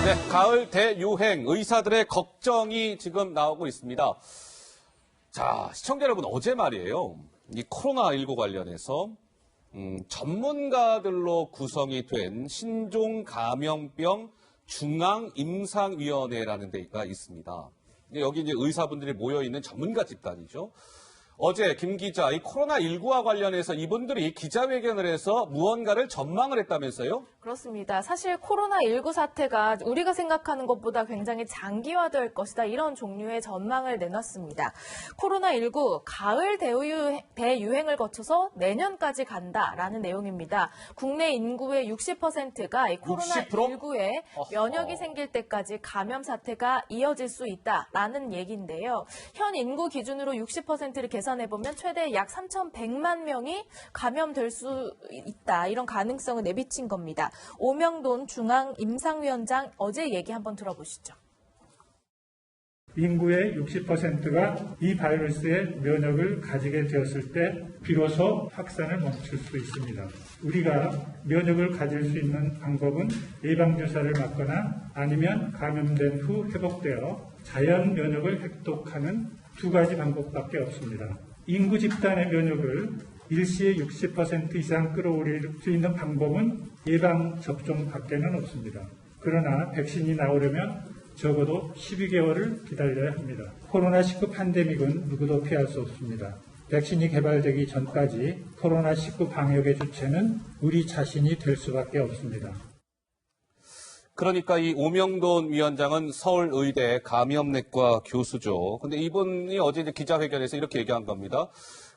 네, 가을 대유행 의사들의 걱정이 지금 나오고 있습니다. 자, 시청자 여러분, 어제 말이에요. 이 코로나19 관련해서 전문가들로 구성이 된 신종감염병 중앙임상위원회라는 데가 있습니다. 여기 이제 의사분들이 모여있는 전문가 집단이죠. 어제 김 기자, 이 코로나19와 관련해서 이분들이 기자회견을 해서 무언가를 전망을 했다면서요? 그렇습니다. 사실 코로나19 사태가 우리가 생각하는 것보다 굉장히 장기화될 것이다. 이런 종류의 전망을 내놨습니다. 코로나19 가을 대유행을 거쳐서 내년까지 간다라는 내용입니다. 국내 인구의 60%가 이 코로나19에 면역이 생길 때까지 감염 사태가 이어질 수 있다라는 얘기인데요. 현 인구 기준으로 60%를 계산해보면 최대 약 3,100만 명이 감염될 수 있다. 이런 가능성을 내비친 겁니다. 오명돈 중앙임상위원장 어제 얘기 한번 들어보시죠. 인구의 60%가 이 바이러스의 면역을 가지게 되었을 때 비로소 확산을 멈출 수 있습니다. 우리가 면역을 가질 수 있는 방법은 예방주사를 맞거나 아니면 감염된 후 회복되어 자연 면역을 획득하는 두 가지 방법밖에 없습니다. 인구 집단의 면역을 일시에 60% 이상 끌어올릴 수 있는 방법은 예방접종밖에는 없습니다. 그러나 백신이 나오려면 적어도 12개월을 기다려야 합니다. 코로나19 팬데믹은 누구도 피할 수 없습니다. 백신이 개발되기 전까지 코로나19 방역의 주체는 우리 자신이 될 수밖에 없습니다. 그러니까 이 오명돈 위원장은 서울의대 감염내과 교수죠. 근데 이분이 어제 이제 기자회견에서 이렇게 얘기한 겁니다.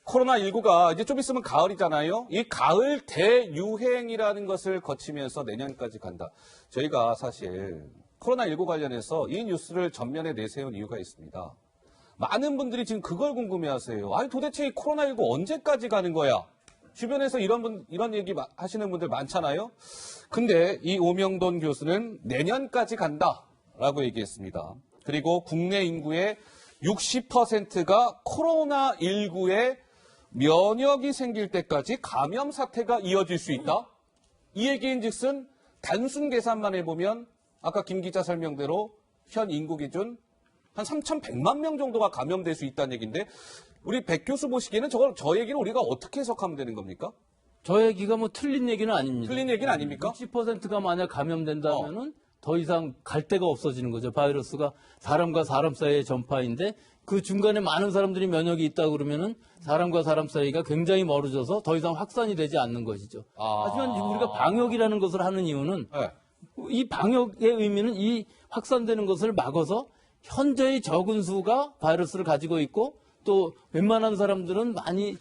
코로나19가 이제 좀 있으면 가을이잖아요. 이 가을 대유행이라는 것을 거치면서 내년까지 간다. 저희가 사실 코로나19 관련해서 이 뉴스를 전면에 내세운 이유가 있습니다. 많은 분들이 지금 그걸 궁금해하세요. 아니 도대체 이 코로나19 언제까지 가는 거야? 주변에서 이런 얘기 하시는 분들 많잖아요. 근데 이 오명돈 교수는 내년까지 간다라고 얘기했습니다. 그리고 국내 인구의 60%가 코로나19에 면역이 생길 때까지 감염 사태가 이어질 수 있다. 이 얘기인즉슨 단순 계산만 해보면 아까 김 기자 설명대로 현 인구 기준 한 3,100만 명 정도가 감염될 수 있다는 얘기인데 우리 백 교수 보시기에는 저 얘기는 우리가 어떻게 해석하면 되는 겁니까? 저 얘기가 뭐 틀린 얘기는 아닙니다. 틀린 얘기는 아닙니까? 60%가 만약 감염된다면은 더 이상 갈 데가 없어지는 거죠. 바이러스가 사람과 사람 사이의 전파인데 그 중간에 많은 사람들이 면역이 있다 그러면은 사람과 사람 사이가 굉장히 멀어져서 더 이상 확산이 되지 않는 것이죠. 하지만 우리가 방역이라는 것을 하는 이유는 네. 이 방역의 의미는 이 확산되는 것을 막아서 현재의 적은 수가 바이러스를 가지고 있고 또 웬만한 사람들은 많이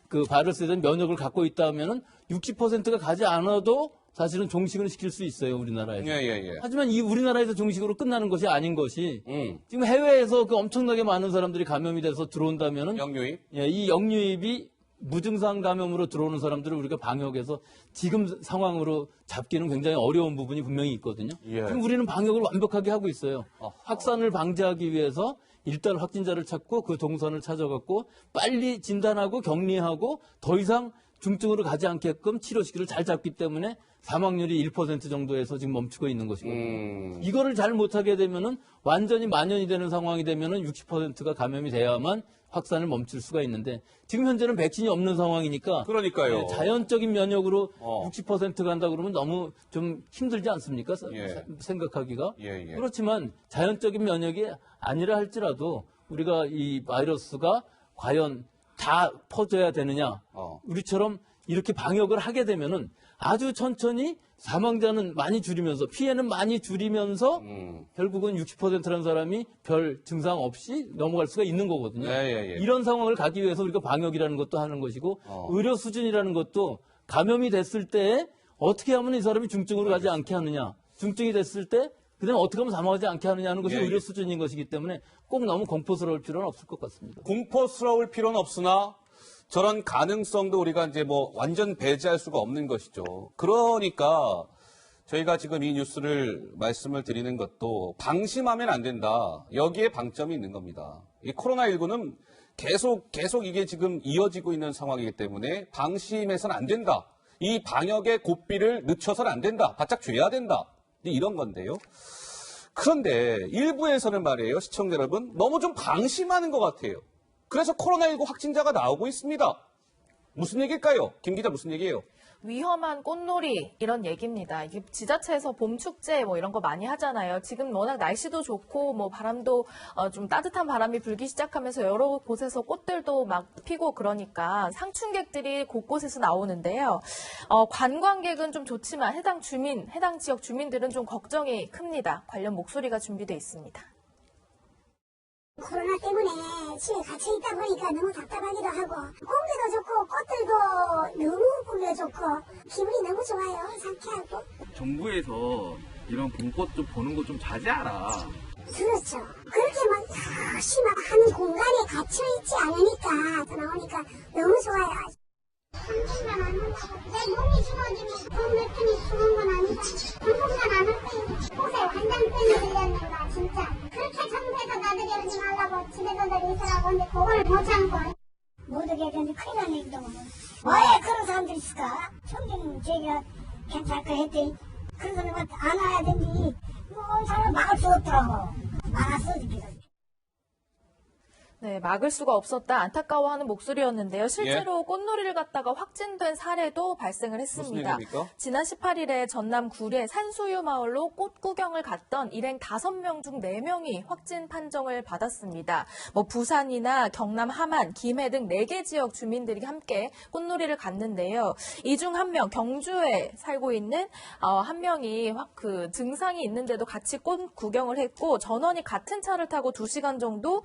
그 바이러스에 대한 면역을 갖고 있다 하면은 60%가 가지 않아도 사실은 종식을 시킬 수 있어요, 우리나라에서. 예. 하지만 이 우리나라에서 종식으로 끝나는 것이 아닌 것이 지금 해외에서 그 엄청나게 많은 사람들이 감염이 돼서 들어온다면은 영유입? 예, 이 영유입이 무증상 감염으로 들어오는 사람들을 우리가 방역해서 지금 상황으로 잡기는 굉장히 어려운 부분이 분명히 있거든요. 예. 지금 우리는 방역을 완벽하게 하고 있어요. 확산을 방지하기 위해서 일단 확진자를 찾고 그 동선을 찾아갖고 빨리 진단하고 격리하고 더 이상 중증으로 가지 않게끔 치료 시기를 잘 잡기 때문에 사망률이 1% 정도에서 지금 멈추고 있는 것이거든요. 이거를 잘 못하게 되면은 완전히 만연이 되는 상황이 되면은 60%가 감염이 돼야만 확산을 멈출 수가 있는데 지금 현재는 백신이 없는 상황이니까 그러니까요. 네, 자연적인 면역으로 60% 간다 그러면 너무 좀 힘들지 않습니까? 예. 생각하기가. 예. 그렇지만 자연적인 면역이 아니라 할지라도 우리가 이 바이러스가 과연 다 퍼져야 되느냐. 우리처럼 이렇게 방역을 하게 되면은 아주 천천히 사망자는 많이 줄이면서 피해는 많이 줄이면서 결국은 60%라는 사람이 별 증상 없이 넘어갈 수가 있는 거거든요. 예. 이런 상황을 가기 위해서 우리가 방역이라는 것도 하는 것이고 의료 수준이라는 것도 감염이 됐을 때 어떻게 하면 이 사람이 중증으로 가지 않게 하느냐. 중증이 됐을 때 그다음에 어떻게 하면 사망하지 않게 하느냐 하는 것이 의료 수준인 것이기 때문에 꼭 너무 공포스러울 필요는 없을 것 같습니다. 공포스러울 필요는 없으나 저런 가능성도 우리가 이제 뭐 완전 배제할 수가 없는 것이죠. 그러니까 저희가 지금 이 뉴스를 말씀을 드리는 것도 방심하면 안 된다. 여기에 방점이 있는 겁니다. 이 코로나19는 계속 이게 지금 이어지고 있는 상황이기 때문에 방심해서는 안 된다. 이 방역의 고삐를 늦춰서는 안 된다. 바짝 죄야 된다. 이런 건데요. 그런데 일부에서는 말이에요, 시청자 여러분, 너무 좀 방심하는 것 같아요. 그래서 코로나19 확진자가 나오고 있습니다. 무슨 얘기일까요? 김 기자, 무슨 얘기예요? 위험한 꽃놀이 이런 얘기입니다. 이게 지자체에서 봄 축제 뭐 이런 거 많이 하잖아요. 지금 워낙 날씨도 좋고 뭐 바람도 좀 따뜻한 바람이 불기 시작하면서 여러 곳에서 꽃들도 막 피고 그러니까 상춘객들이 곳곳에서 나오는데요. 관광객은 좀 좋지만 해당 지역 주민들은 좀 걱정이 큽니다. 관련 목소리가 준비돼 있습니다. 코로나 때문에 집에 갇혀 있다 보니까 너무 답답하기도 하고 공기도 좋고 꽃들도 너무 보기가 좋고 기분이 너무 좋아요. 상쾌하고. 정부에서 이런 봄꽃 좀 보는 거 좀 자제하라. 그렇죠. 그렇게 막 열심히 막 하는 공간에 갇혀 있지 않으니까 나오니까 너무 좋아요. 상쾌가 안 한다고 내 몸이 추워지면 돈 몇 푼이 추운 건 아니다. 한국만 안 할때 옷에 환장병이 들렸는가 진짜. 그렇게 정부에서 나들이 오지 말라고 집에서들 있으라고 하는데 그걸 못 참고 모두게 근데 큰일 난 얘기도 왜 그런 사람들이 있을까? 청정 제가 괜찮을까 했더니 그런 사람한테 안 와야 되니 뭐 사람을 막을 수 없더라고. 막았어 지금. 네, 막을 수가 없었다 안타까워하는 목소리였는데요. 실제로 꽃놀이를 갔다가 확진된 사례도 발생을 했습니다. 무슨 얘기입니까? 지난 18일에 전남 구례 산수유 마을로 꽃 구경을 갔던 일행 5명 중 4명이 확진 판정을 받았습니다. 뭐 부산이나 경남 함안, 김해 등 4개 지역 주민들이 함께 꽃놀이를 갔는데요. 이 중 한 명, 경주에 살고 있는 한 명이 그 증상이 있는데도 같이 꽃 구경을 했고 전원이 같은 차를 타고 2시간 정도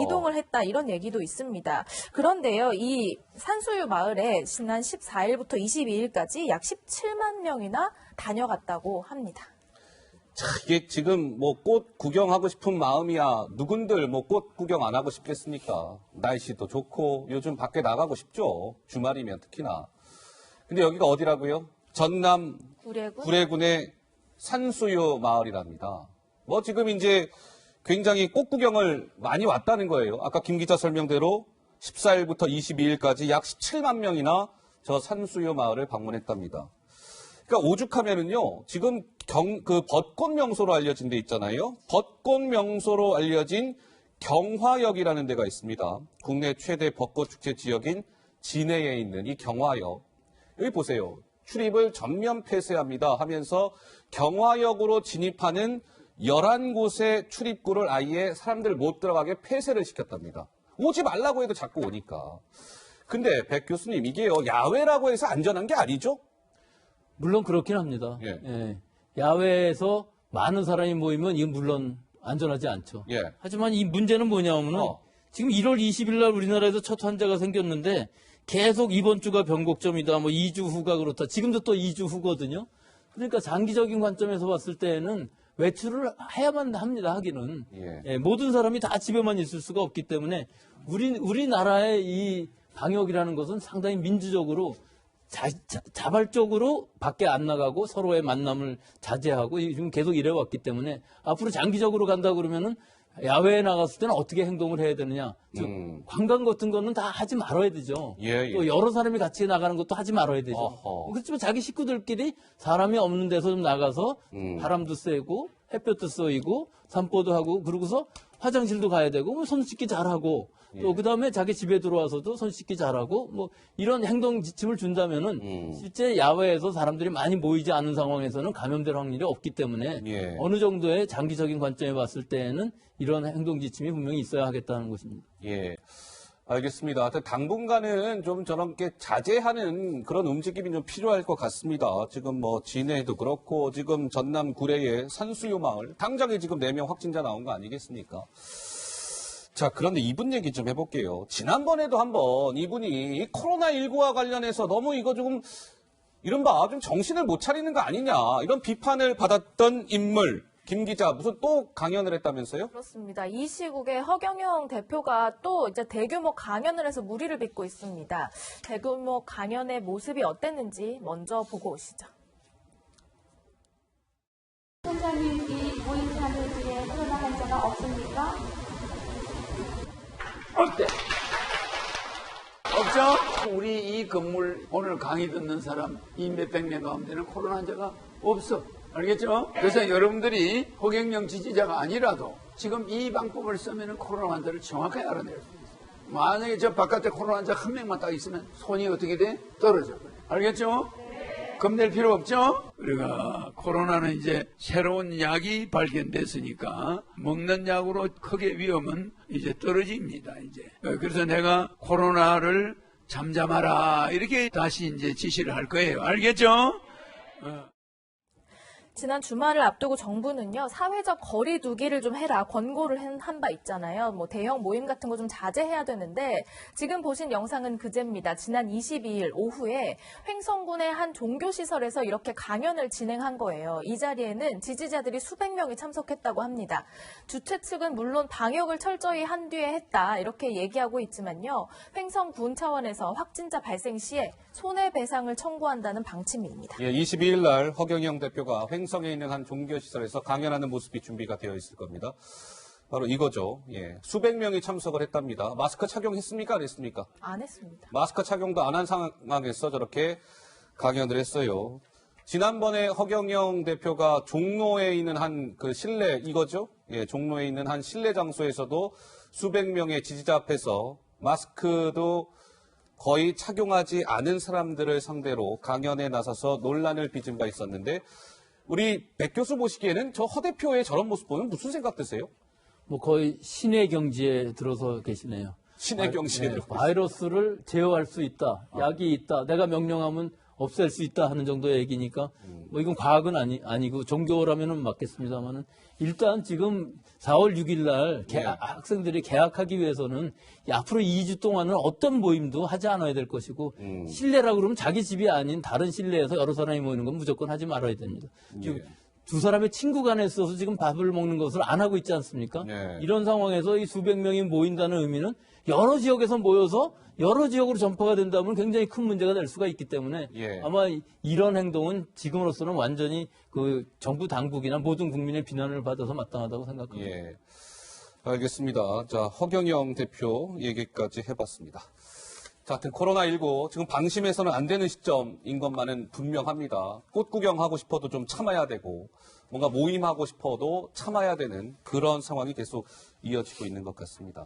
이동을 했다 이런 얘기도 있습니다. 그런데요, 이 산수유 마을에 지난 14일부터 22일까지 약 17만 명이나 다녀갔다고 합니다. 자, 이게 지금 뭐 꽃 구경하고 싶은 마음이야 누군들 뭐 꽃 구경 안 하고 싶겠습니까? 날씨도 좋고 요즘 밖에 나가고 싶죠. 주말이면 특히나. 근데 여기가 어디라고요? 전남 구례군의 산수유 마을이랍니다. 뭐 지금 이제 굉장히 꽃 구경을 많이 왔다는 거예요. 아까 김 기자 설명대로 14일부터 22일까지 약 17만 명이나 저 산수유 마을을 방문했답니다. 그러니까 오죽하면은요, 지금 그 벚꽃 명소로 알려진 데 있잖아요. 벚꽃 명소로 알려진 경화역이라는 데가 있습니다. 국내 최대 벚꽃 축제 지역인 진해에 있는 이 경화역. 여기 보세요. 출입을 전면 폐쇄합니다 하면서 경화역으로 진입하는 11곳의 출입구를 아예 사람들 못 들어가게 폐쇄를 시켰답니다. 오지 말라고 해도 자꾸 오니까. 근데 백 교수님, 이게요, 야외라고 해서 안전한 게 아니죠? 물론 그렇긴 합니다. 예. 예. 야외에서 많은 사람이 모이면 이건 물론 안전하지 않죠. 예. 하지만 이 문제는 뭐냐면은 지금 1월 20일 날 우리나라에서 첫 환자가 생겼는데 계속 이번 주가 변곡점이다. 뭐 2주 후가 그렇다. 지금도 또 2주 후거든요. 그러니까 장기적인 관점에서 봤을 때는 외출을 해야만 합니다. 하기는. 예, 모든 사람이 다 집에만 있을 수가 없기 때문에 우리나라의 이 방역이라는 것은 상당히 민주적으로 자발적으로 밖에 안 나가고 서로의 만남을 자제하고 지금 계속 이래왔기 때문에 앞으로 장기적으로 간다 그러면은 야외에 나갔을 때는 어떻게 행동을 해야 되느냐. 즉 관광 같은 거는 다 하지 말아야 되죠. 또 여러 사람이 같이 나가는 것도 하지 말아야 되죠. 그렇지만 자기 식구들끼리 사람이 없는 데서 좀 나가서 바람도 쐬고 햇볕도 쏘이고 산보도 하고 그러고서 화장실도 가야 되고 손 씻기 잘하고 또 그다음에 자기 집에 들어와서도 손 씻기 잘하고 뭐 이런 행동 지침을 준다면은 실제 야외에서 사람들이 많이 모이지 않은 상황에서는 감염될 확률이 없기 때문에 어느 정도의 장기적인 관점에 봤을 때에는 이런 행동 지침이 분명히 있어야 하겠다는 것입니다. 예. 알겠습니다. 당분간은 좀 저렇게 자제하는 그런 움직임이 좀 필요할 것 같습니다. 지금 뭐 진해도 그렇고 지금 전남 구례의 산수유 마을 당장에 지금 4명 확진자 나온 거 아니겠습니까? 자, 그런데 이분 얘기 좀 해볼게요. 지난번에도 한번 이분이 코로나19와 관련해서 너무 이거 조금 이른바 좀 정신을 못 차리는 거 아니냐 이런 비판을 받았던 인물. 김 기자 무슨 또 강연을 했다면서요? 그렇습니다. 이 시국에 허경영 대표가 또 이제 대규모 강연을 해서 무리를 빚고 있습니다. 대규모 강연의 모습이 어땠는지 먼저 보고 오시죠. 원장님, 이 모임 사람들 중에 코로나 환자가 없습니까? 없대. 없죠? 우리 이 건물 오늘 강의 듣는 사람 이 몇백 명 가운데는 코로나 환자가 없어. 알겠죠? 그래서 여러분들이 허경영 지지자가 아니라도 지금 이 방법을 쓰면 코로나 환자를 정확하게 알아낼 수 있어요. 만약에 저 바깥에 코로나 환자 한 명만 딱 있으면 손이 어떻게 돼? 떨어져 버려요. 알겠죠? 겁낼 필요 없죠? 우리가 코로나는 이제 새로운 약이 발견됐으니까 먹는 약으로 크게 위험은 이제 떨어집니다. 이제 그래서 내가 코로나를 잠잠하라 이렇게 다시 이제 지시를 할 거예요. 알겠죠? 지난 주말을 앞두고 정부는요, 사회적 거리 두기를 좀 해라 권고를 한 바 있잖아요. 뭐 대형 모임 같은 거 좀 자제해야 되는데 지금 보신 영상은 그제입니다. 지난 22일 오후에 횡성군의 한 종교시설에서 이렇게 강연을 진행한 거예요. 이 자리에는 지지자들이 수백 명이 참석했다고 합니다. 주최 측은 물론 방역을 철저히 한 뒤에 했다 이렇게 얘기하고 있지만요. 횡성군 차원에서 확진자 발생 시에 손해배상을 청구한다는 방침입니다. 예, 22일 날 허경영 대표가 횡성에 있는 한 종교시설에서 강연하는 모습이 준비가 되어 있을 겁니다. 바로 이거죠. 예, 수백 명이 참석을 했답니다. 마스크 착용했습니까? 안 했습니까? 안 했습니다. 마스크 착용도 안 한 상황에서 저렇게 강연을 했어요. 지난번에 허경영 대표가 종로에 있는 한 그 실내, 이거죠? 예, 종로에 있는 한 실내 장소에서도 수백 명의 지지자 앞에서 마스크도 거의 착용하지 않은 사람들을 상대로 강연에 나서서 논란을 빚은 바 있었는데 우리 백 교수 보시기에는 저 허 대표의 저런 모습 보면 무슨 생각 드세요? 뭐 거의 신의 경지에 들어서 계시네요. 신의 경지에 네, 들어서. 바이러스를 제어할 수 있다. 약이 있다. 내가 명령하면 없앨 수 있다 하는 정도의 얘기니까 뭐 이건 과학은 아니고 종교라면은 맞겠습니다만은 일단 지금 4월 6일 날 학생들이 개학하기 위해서는 앞으로 2주 동안은 어떤 모임도 하지 않아야 될 것이고 실내라 그러면 자기 집이 아닌 다른 실내에서 여러 사람이 모이는 건 무조건 하지 말아야 됩니다. 지금 두 사람의 친구 간에 있어서 지금 밥을 먹는 것을 안 하고 있지 않습니까? 네. 이런 상황에서 이 수백 명이 모인다는 의미는 여러 지역에서 모여서 여러 지역으로 전파가 된다면 굉장히 큰 문제가 될 수가 있기 때문에 예. 아마 이런 행동은 지금으로서는 완전히 그 정부 당국이나 모든 국민의 비난을 받아서 마땅하다고 생각합니다. 예, 알겠습니다. 자, 허경영 대표 얘기까지 해봤습니다. 자, 하여튼 코로나19 지금 방심해서는 안 되는 시점인 것만은 분명합니다. 꽃 구경하고 싶어도 좀 참아야 되고 뭔가 모임하고 싶어도 참아야 되는 그런 상황이 계속 이어지고 있는 것 같습니다.